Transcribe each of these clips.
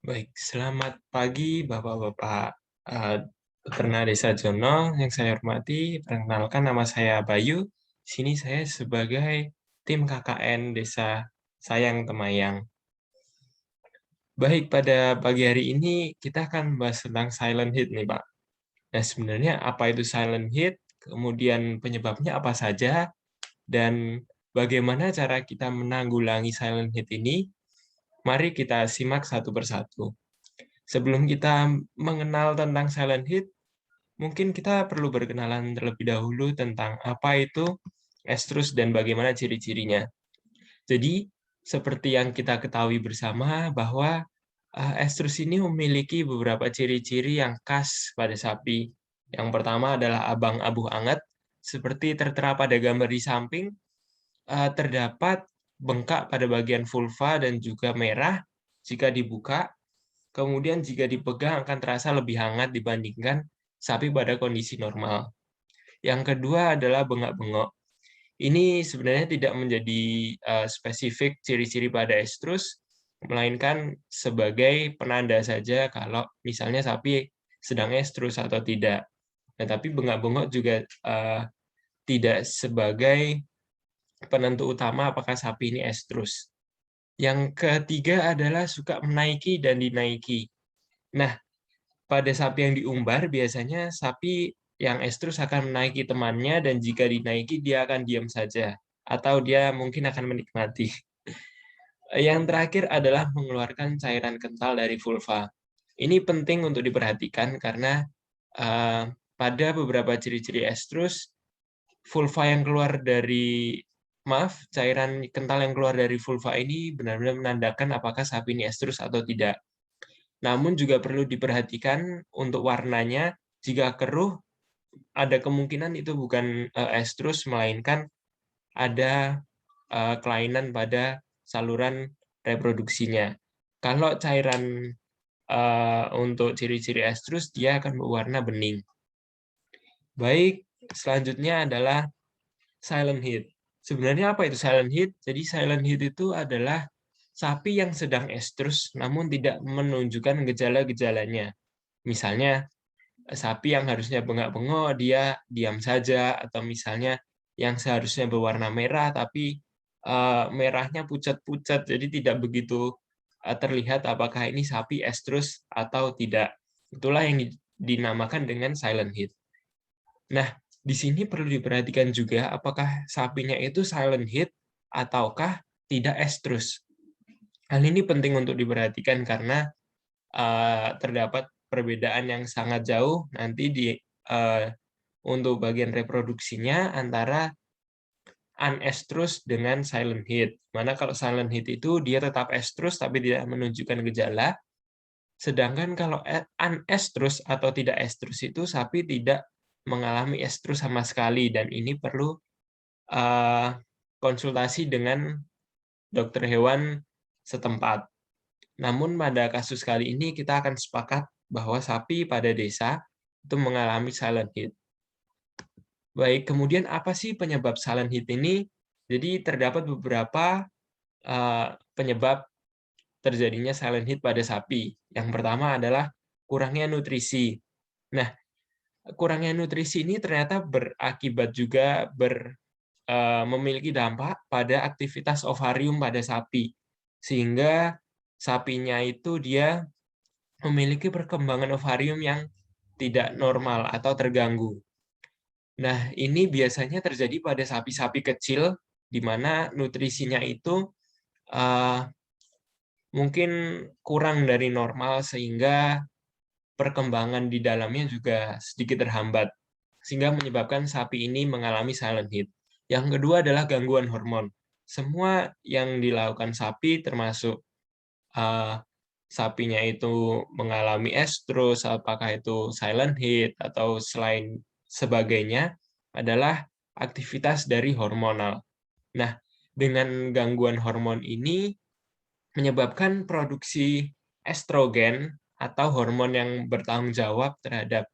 Baik, selamat pagi Bapak-Bapak Peternak Desa Jono yang saya hormati. Perkenalkan nama saya Bayu. Di sini saya sebagai tim KKN Desa Sayang Temayang. Baik, pada pagi hari ini kita akan bahas tentang silent hit nih, Pak. Nah, sebenarnya apa itu silent hit? Kemudian penyebabnya apa saja? Dan bagaimana cara kita menanggulangi silent hit ini? Mari kita simak satu persatu. Sebelum kita mengenal tentang silent hit, mungkin kita perlu berkenalan terlebih dahulu tentang apa itu estrus dan bagaimana ciri-cirinya. Jadi, seperti yang kita ketahui bersama bahwa estrus ini memiliki beberapa ciri-ciri yang khas pada sapi. Yang pertama adalah abang abu hangat, seperti tertera pada gambar di samping, terdapat bengkak pada bagian vulva dan juga merah jika dibuka. Kemudian jika dipegang akan terasa lebih hangat dibandingkan sapi pada kondisi normal. Yang kedua adalah bengak-bengok. Ini sebenarnya tidak menjadi spesifik ciri-ciri pada estrus, melainkan sebagai penanda saja kalau misalnya sapi sedang estrus atau tidak. Nah, tapi bengak-bengok juga tidak sebagai penentu utama apakah sapi ini estrus. Yang ketiga adalah suka menaiki dan dinaiki. Nah, pada sapi yang diumbar, biasanya sapi yang estrus akan menaiki temannya dan jika dinaiki dia akan diam saja atau dia mungkin akan menikmati. Yang terakhir adalah mengeluarkan cairan kental dari vulva. Ini penting untuk diperhatikan karena pada beberapa ciri-ciri estrus, vulva yang keluar dari cairan kental yang keluar dari vulva ini benar-benar menandakan apakah sapi ini estrus atau tidak. Namun juga perlu diperhatikan untuk warnanya, jika keruh ada kemungkinan itu bukan estrus, melainkan ada kelainan pada saluran reproduksinya. Kalau cairan untuk ciri-ciri estrus, dia akan berwarna bening. Baik, selanjutnya adalah silent heat. Sebenarnya apa itu silent heat? Jadi silent heat itu adalah sapi yang sedang estrus namun tidak menunjukkan gejala-gejalanya. Misalnya sapi yang harusnya bengak-bengok dia diam saja, atau misalnya yang seharusnya berwarna merah tapi merahnya pucat-pucat, jadi tidak begitu terlihat apakah ini sapi estrus atau tidak. Itulah yang dinamakan dengan silent heat. Nah, di sini perlu diperhatikan juga apakah sapinya itu silent heat ataukah tidak estrus. Hal ini penting untuk diperhatikan karena terdapat perbedaan yang sangat jauh nanti uh, untuk bagian reproduksinya antara unestrus dengan silent heat. Mana kalau silent heat itu dia tetap estrus tapi tidak menunjukkan gejala, sedangkan kalau unestrus atau tidak estrus itu sapi tidak mengalami estrus sama sekali, dan ini perlu uh, konsultasi dengan dokter hewan setempat. Namun pada kasus kali ini kita akan sepakat bahwa sapi pada desa itu mengalami silent heat. Baik, kemudian apa sih penyebab silent heat ini? Jadi terdapat beberapa penyebab terjadinya silent heat pada sapi. Yang pertama adalah kurangnya nutrisi. Nah, kurangnya nutrisi ini ternyata berakibat juga memiliki dampak pada aktivitas ovarium pada sapi. Sehingga sapinya itu dia memiliki perkembangan ovarium yang tidak normal atau terganggu. Nah, ini biasanya terjadi pada sapi-sapi kecil, di mana nutrisinya itu uh, mungkin kurang dari normal, sehingga perkembangan di dalamnya juga sedikit terhambat, sehingga menyebabkan sapi ini mengalami silent heat. Yang kedua adalah gangguan hormon. Semua yang dilakukan sapi, termasuk uh, sapinya itu mengalami estrus, apakah itu silent heat atau selain sebagainya, adalah aktivitas dari hormonal. Nah, dengan gangguan hormon ini menyebabkan produksi estrogen atau hormon yang bertanggung jawab terhadap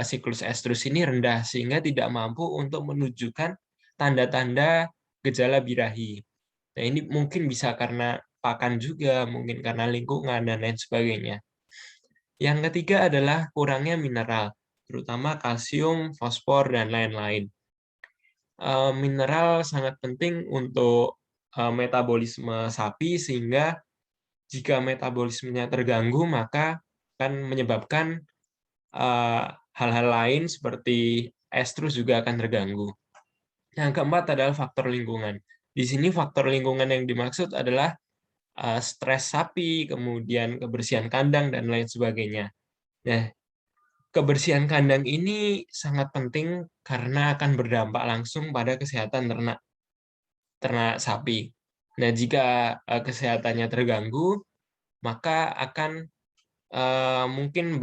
siklus estrus ini rendah, sehingga tidak mampu untuk menunjukkan tanda-tanda gejala birahi. Nah, ini mungkin bisa karena pakan juga, mungkin karena lingkungan dan lain sebagainya. Yang ketiga adalah kurangnya mineral, terutama kalsium, fosfor, dan lain-lain. Mineral sangat penting untuk metabolisme sapi, sehingga jika metabolismenya terganggu, maka akan menyebabkan hal-hal lain seperti estrus juga akan terganggu. Yang keempat adalah faktor lingkungan. Di sini faktor lingkungan yang dimaksud adalah stres sapi, kemudian kebersihan kandang, dan lain sebagainya. Nah, kebersihan kandang ini sangat penting karena akan berdampak langsung pada kesehatan ternak sapi. Nah, jika kesehatannya terganggu, maka akan mungkin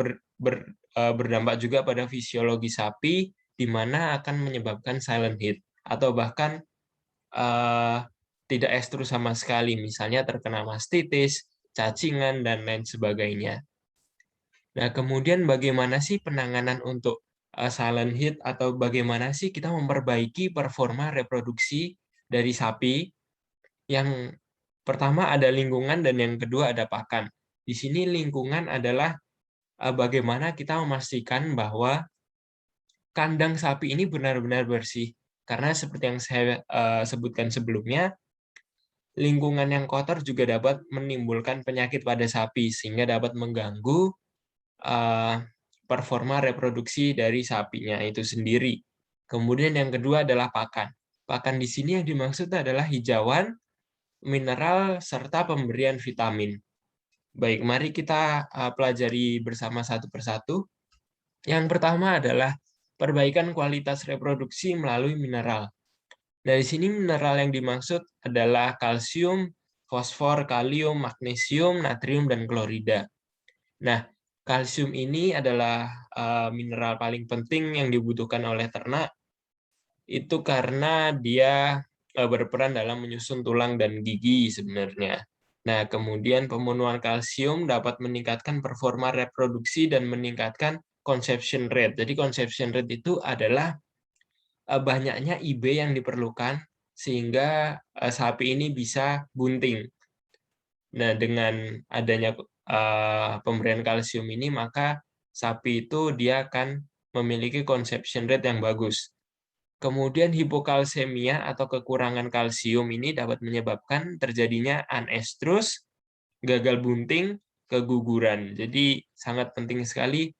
berdampak juga pada fisiologi sapi, di mana akan menyebabkan silent heat atau bahkan tidak estrus sama sekali, misalnya terkena mastitis, cacingan, dan lain sebagainya. Nah, kemudian bagaimana sih penanganan untuk silent heat, atau bagaimana sih kita memperbaiki performa reproduksi dari sapi? Yang pertama ada lingkungan dan yang kedua ada pakan. Di sini lingkungan adalah bagaimana kita memastikan bahwa kandang sapi ini benar-benar bersih. Karena seperti yang saya sebutkan sebelumnya, lingkungan yang kotor juga dapat menimbulkan penyakit pada sapi, sehingga dapat mengganggu performa reproduksi dari sapinya itu sendiri. Kemudian yang kedua adalah pakan. Pakan di sini yang dimaksud adalah hijauan, mineral, serta pemberian vitamin. Baik, mari kita pelajari bersama satu persatu. Yang pertama adalah perbaikan kualitas reproduksi melalui mineral. Dari sini mineral yang dimaksud adalah kalsium, fosfor, kalium, magnesium, natrium, dan klorida. Nah, kalsium ini adalah mineral paling penting yang dibutuhkan oleh ternak, itu karena dia berperan dalam menyusun tulang dan gigi sebenarnya. Nah, kemudian pemenuhan kalsium dapat meningkatkan performa reproduksi dan meningkatkan conception rate. Jadi conception rate itu adalah banyaknya IB yang diperlukan sehingga sapi ini bisa bunting. Nah, dengan adanya pemberian kalsium ini, maka sapi itu dia akan memiliki conception rate yang bagus. Kemudian hipokalsemia atau kekurangan kalsium ini dapat menyebabkan terjadinya anestrus, gagal bunting, keguguran. Jadi sangat penting sekali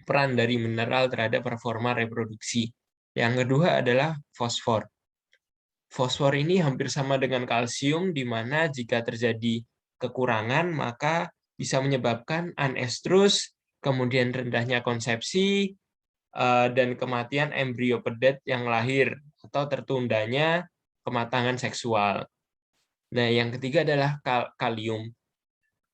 peran dari mineral terhadap performa reproduksi. Yang kedua adalah fosfor. Fosfor ini hampir sama dengan kalsium, di mana jika terjadi kekurangan, maka bisa menyebabkan anestrus, kemudian rendahnya konsepsi, dan kematian embrio pedet yang lahir, atau tertundanya kematangan seksual. Nah, yang ketiga adalah kalium,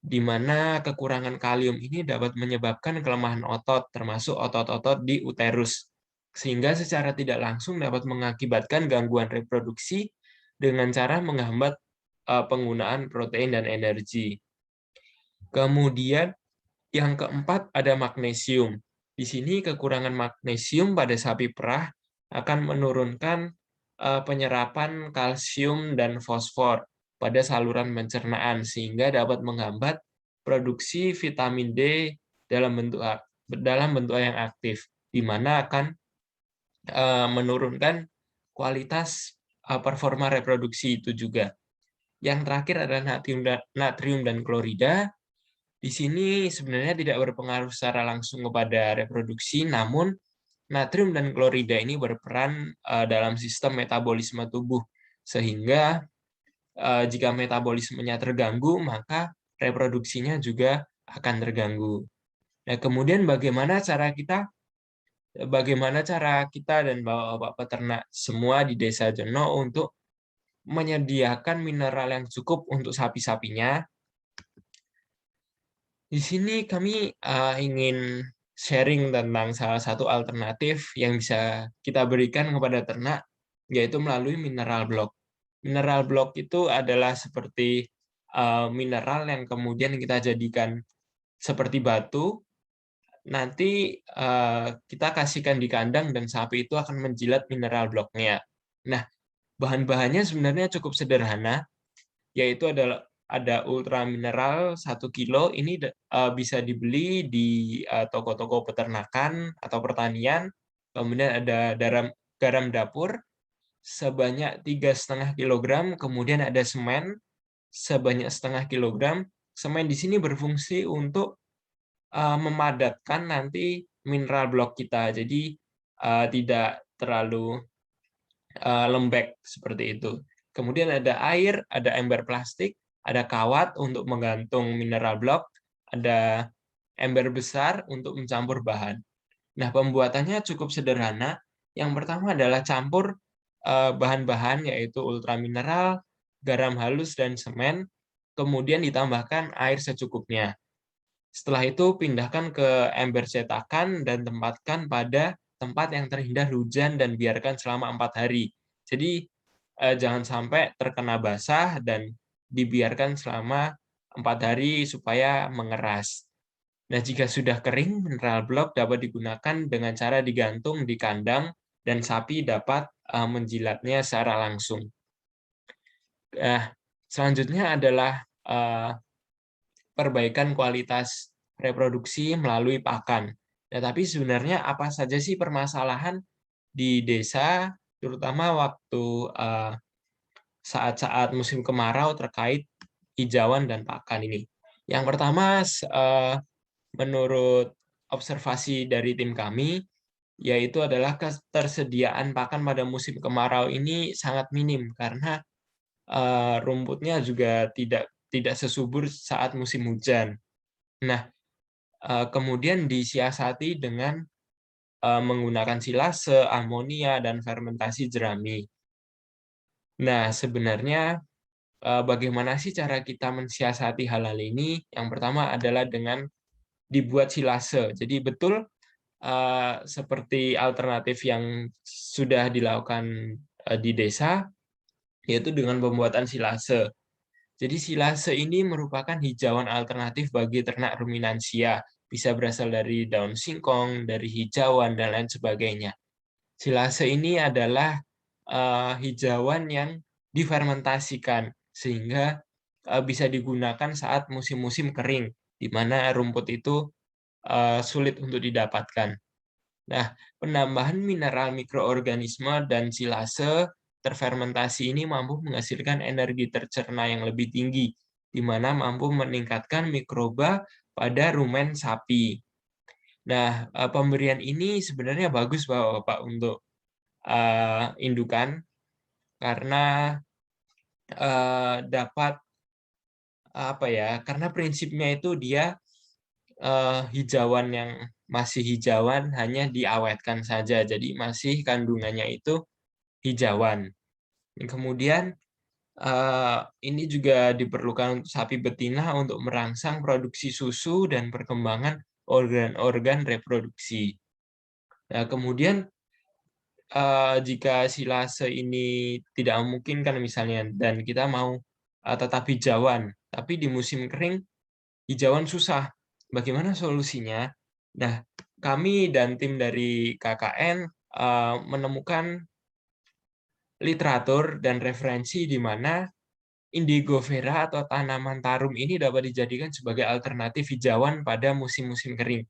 di mana kekurangan kalium ini dapat menyebabkan kelemahan otot, termasuk otot-otot di uterus, sehingga secara tidak langsung dapat mengakibatkan gangguan reproduksi dengan cara menghambat penggunaan protein dan energi. Kemudian yang keempat ada magnesium. Di sini kekurangan magnesium pada sapi perah akan menurunkan penyerapan kalsium dan fosfor pada saluran pencernaan, sehingga dapat menghambat produksi vitamin D dalam bentuk yang aktif, di mana akan menurunkan kualitas performa reproduksi itu juga. Yang terakhir adalah natrium dan klorida. Di sini sebenarnya tidak berpengaruh secara langsung kepada reproduksi, namun natrium dan klorida ini berperan dalam sistem metabolisme tubuh, sehingga jika metabolismenya terganggu, maka reproduksinya juga akan terganggu. Nah, kemudian bagaimana cara kita dan bapak-bapak peternak semua di Desa Jeno untuk menyediakan mineral yang cukup untuk sapi-sapinya? Di sini kami ingin sharing tentang salah satu alternatif yang bisa kita berikan kepada ternak, yaitu melalui mineral block. Mineral block itu adalah seperti mineral yang kemudian kita jadikan seperti batu, nanti kita kasihkan di kandang dan sapi itu akan menjilat mineral blocknya. Nah, bahan-bahannya sebenarnya cukup sederhana. yaitu ada ultra mineral 1 kilo, ini bisa dibeli di toko-toko peternakan atau pertanian. Kemudian ada garam dapur sebanyak 3,5 kilogram, kemudian ada semen sebanyak 0,5 kilogram. Semen di sini berfungsi untuk memadatkan nanti mineral blok kita, jadi tidak terlalu lembek seperti itu. Kemudian ada air, ada ember plastik, ada kawat untuk menggantung mineral blok, ada ember besar untuk mencampur bahan. Nah, pembuatannya cukup sederhana. Yang pertama adalah campur bahan-bahan yaitu ultramineral, garam halus, dan semen, kemudian ditambahkan air secukupnya. Setelah itu pindahkan ke ember cetakan dan tempatkan pada tempat yang terhindar hujan dan biarkan selama 4 hari. Jadi jangan sampai terkena basah dan dibiarkan selama 4 hari supaya mengeras. Nah, jika sudah kering, mineral block dapat digunakan dengan cara digantung di kandang dan sapi dapat menjilatnya secara langsung. Selanjutnya adalah perbaikan kualitas reproduksi melalui pakan. Nah, tapi sebenarnya apa saja sih permasalahan di desa, terutama waktu saat-saat musim kemarau terkait hijauan dan pakan ini? Yang pertama, menurut observasi dari tim kami, yaitu adalah ketersediaan pakan pada musim kemarau ini sangat minim karena rumputnya juga tidak sesubur saat musim hujan. Nah, kemudian disiasati dengan menggunakan silase, amonia, dan fermentasi jerami. Nah, sebenarnya bagaimana sih cara kita mensiasati hal-hal ini? Yang pertama adalah dengan dibuat silase. Jadi betul seperti alternatif yang sudah dilakukan di desa, yaitu dengan pembuatan silase. Jadi silase ini merupakan hijauan alternatif bagi ternak ruminansia. Bisa berasal dari daun singkong, dari hijauan, dan lain sebagainya. Silase ini adalah hijauan yang difermentasikan, sehingga bisa digunakan saat musim-musim kering, di mana rumput itu sulit untuk didapatkan. Nah, penambahan mineral mikroorganisme dan silase terfermentasi ini mampu menghasilkan energi tercerna yang lebih tinggi, di mana mampu meningkatkan mikroba pada rumen sapi. Nah, pemberian ini sebenarnya bagus Bapak untuk indukan, karena dapat karena prinsipnya itu dia hijauan yang masih hijauan hanya diawetkan saja, jadi masih kandungannya itu hijauan. Kemudian ini juga diperlukan untuk sapi betina untuk merangsang produksi susu dan perkembangan organ-organ reproduksi. Nah, kemudian jika silase ini tidak memungkinkan misalnya dan kita mau tetap hijauan, tapi di musim kering hijauan susah. Bagaimana solusinya? Nah, kami dan tim dari KKN menemukan literatur dan referensi di mana indigofera atau tanaman tarum ini dapat dijadikan sebagai alternatif hijauan pada musim-musim kering.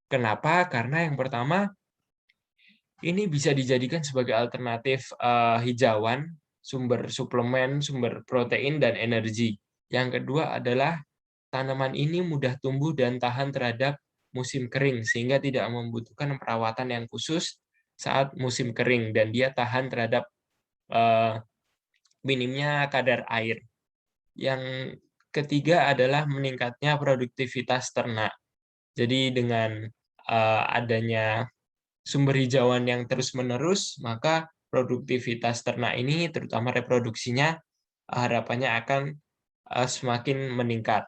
Kenapa? Karena yang pertama, ini bisa dijadikan sebagai alternatif hijauan, sumber suplemen, sumber protein, dan energi. Yang kedua adalah tanaman ini mudah tumbuh dan tahan terhadap musim kering, sehingga tidak membutuhkan perawatan yang khusus saat musim kering, dan dia tahan terhadap minimnya kadar air. Yang ketiga adalah meningkatnya produktivitas ternak. Jadi dengan adanya sumber hijauan yang terus-menerus, maka produktivitas ternak ini, terutama reproduksinya, harapannya akan semakin meningkat.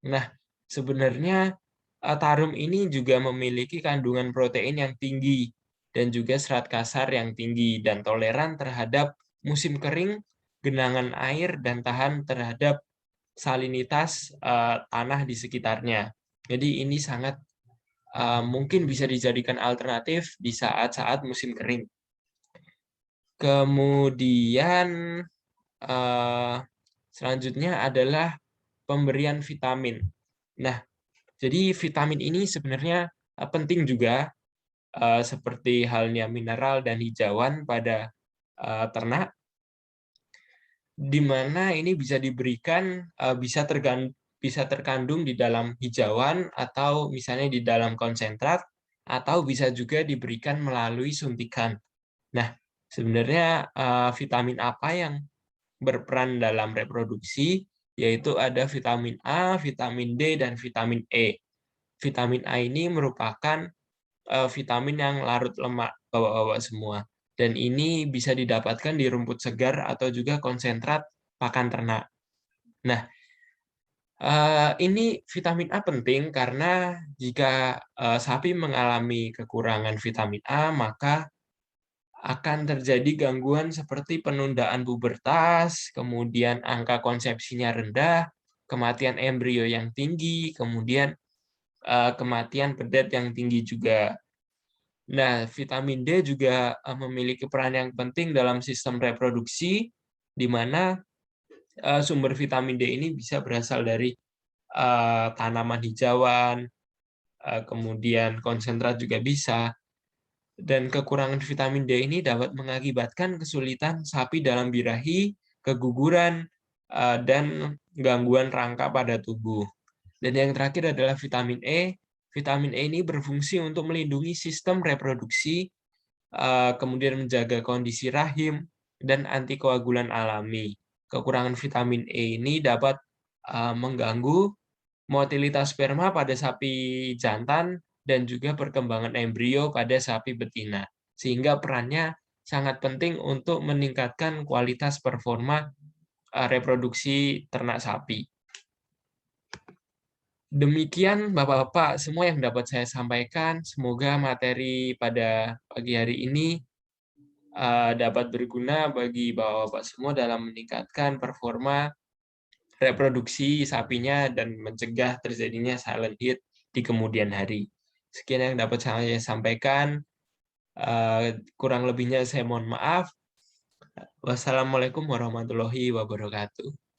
Nah, sebenarnya tarum ini juga memiliki kandungan protein yang tinggi dan juga serat kasar yang tinggi dan toleran terhadap musim kering, genangan air, dan tahan terhadap salinitas tanah di sekitarnya. Jadi ini sangat mungkin bisa dijadikan alternatif di saat-saat musim kering. Kemudian Selanjutnya adalah pemberian vitamin. Nah, jadi vitamin ini sebenarnya penting juga, seperti halnya mineral dan hijauan pada ternak, di mana ini bisa diberikan, bisa terkandung di dalam hijauan atau misalnya di dalam konsentrat, atau bisa juga diberikan melalui suntikan. Nah, sebenarnya vitamin apa yang berperan dalam reproduksi, yaitu ada vitamin A, vitamin D, dan vitamin E. Vitamin A ini merupakan vitamin yang larut lemak bapak-bapak semua. Dan ini bisa didapatkan di rumput segar atau juga konsentrat pakan ternak. Nah, ini vitamin A penting karena jika sapi mengalami kekurangan vitamin A, maka akan terjadi gangguan seperti penundaan pubertas, kemudian angka konsepsinya rendah, kematian embrio yang tinggi, kemudian kematian pedet yang tinggi juga. Nah, vitamin D juga memiliki peran yang penting dalam sistem reproduksi, di mana sumber vitamin D ini bisa berasal dari tanaman hijauan, kemudian konsentrat juga bisa. Dan kekurangan vitamin D ini dapat mengakibatkan kesulitan sapi dalam birahi, keguguran, dan gangguan rangka pada tubuh. Dan yang terakhir adalah vitamin E. Vitamin E ini berfungsi untuk melindungi sistem reproduksi, kemudian menjaga kondisi rahim, dan antikoagulan alami. Kekurangan vitamin E ini dapat mengganggu motilitas sperma pada sapi jantan dan juga perkembangan embrio pada sapi betina. Sehingga perannya sangat penting untuk meningkatkan kualitas performa reproduksi ternak sapi. Demikian Bapak-bapak semua yang dapat saya sampaikan. Semoga materi pada pagi hari ini dapat berguna bagi Bapak-bapak semua dalam meningkatkan performa reproduksi sapinya dan mencegah terjadinya silent heat di kemudian hari. Sekian yang dapat saya sampaikan. Kurang lebihnya saya mohon maaf. Wassalamualaikum warahmatullahi wabarakatuh.